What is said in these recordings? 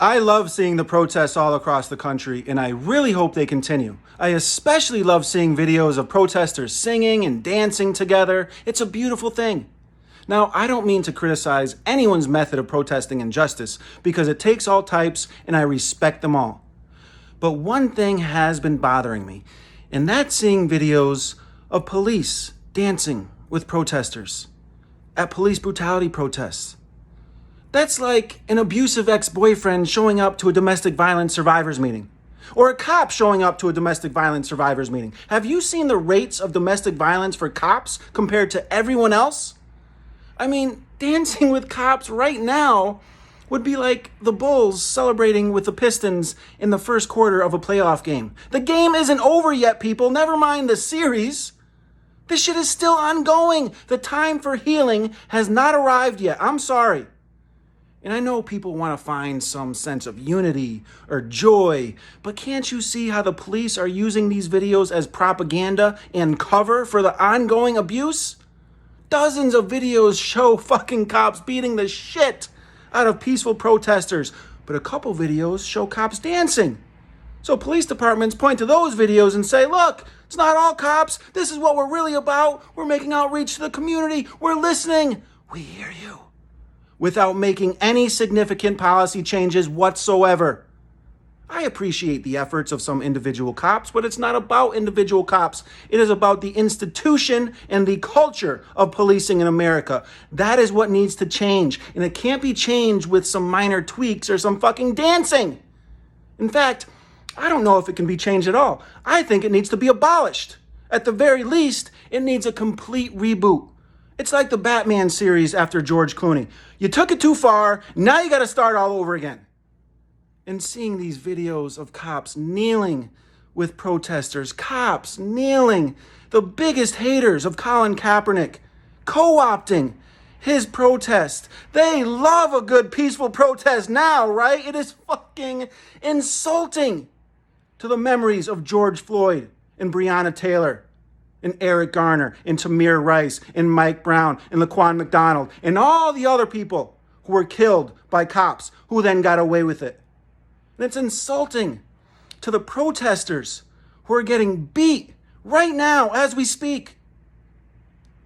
I love seeing the protests all across the country, and I really hope they continue. I especially love seeing videos of protesters singing and dancing together. It's a beautiful thing. Now, I don't mean to criticize anyone's method of protesting injustice, because it takes all types and I respect them all. But one thing has been bothering me, and that's seeing videos of police dancing with protesters at police brutality protests. That's like an abusive ex-boyfriend showing up to a domestic violence survivors meeting, or a cop showing up to a domestic violence survivors meeting. Have you seen the rates of domestic violence for cops compared to everyone else? I mean, dancing with cops right now would be like the Bulls celebrating with the Pistons in the first quarter of a playoff game. The game isn't over yet, people. Never mind the series. This shit is still ongoing. The time for healing has not arrived yet. I'm sorry. And I know people want to find some sense of unity or joy, but can't you see how the police are using these videos as propaganda and cover for the ongoing abuse? Dozens of videos show fucking cops beating the shit out of peaceful protesters, but a couple videos show cops dancing. So police departments point to those videos and say, look, it's not all cops. This is what we're really about. We're making outreach to the community. We're listening. We hear you. Without making any significant policy changes whatsoever. I appreciate the efforts of some individual cops, but it's not about individual cops. It is about the institution and the culture of policing in America. That is what needs to change, and it can't be changed with some minor tweaks or some fucking dancing. In fact, I don't know if it can be changed at all. I think it needs to be abolished. At the very least, it needs a complete reboot. It's like the Batman series after George Clooney. You took it too far, now you gotta start all over again. And seeing these videos of cops kneeling with protesters, cops kneeling, the biggest haters of Colin Kaepernick, co-opting his protest. They love a good peaceful protest now, right? It is fucking insulting to the memories of George Floyd and Breonna Taylor, and Eric Garner, and Tamir Rice, and Mike Brown, and Laquan McDonald, and all the other people who were killed by cops who then got away with it. And it's insulting to the protesters who are getting beat right now as we speak.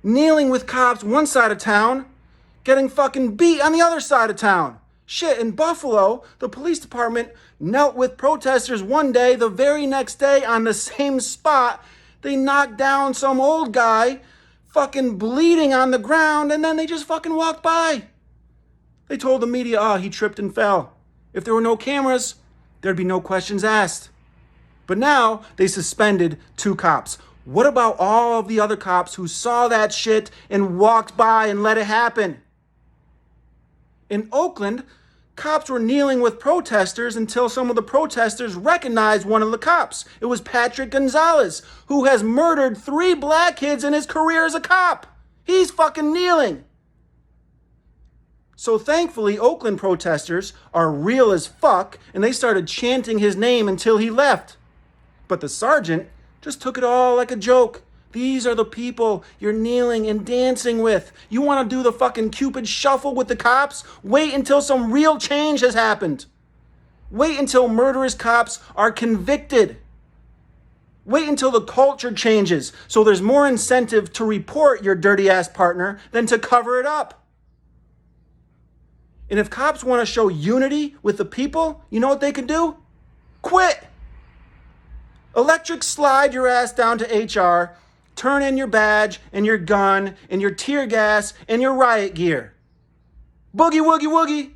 Kneeling with cops one side of town, getting fucking beat on the other side of town. Shit, in Buffalo, the police department knelt with protesters one day, the very next day on the same spot, they knocked down some old guy, fucking bleeding on the ground, and then they just fucking walked by. They told the media, he tripped and fell. If there were no cameras, there'd be no questions asked. But now, they suspended 2 cops. What about all of the other cops who saw that shit and walked by and let it happen? In Oakland, cops were kneeling with protesters until some of the protesters recognized one of the cops. It was Patrick Gonzalez, who has murdered 3 black kids in his career as a cop. He's fucking kneeling. So thankfully, Oakland protesters are real as fuck, and they started chanting his name until he left. But the sergeant just took it all like a joke. These are the people you're kneeling and dancing with. You want to do the fucking Cupid shuffle with the cops? Wait until some real change has happened. Wait until murderous cops are convicted. Wait until the culture changes so there's more incentive to report your dirty ass partner than to cover it up. And if cops want to show unity with the people, you know what they can do? Quit. Electric slide your ass down to HR. Turn in your badge and your gun and your tear gas and your riot gear. Boogie woogie woogie.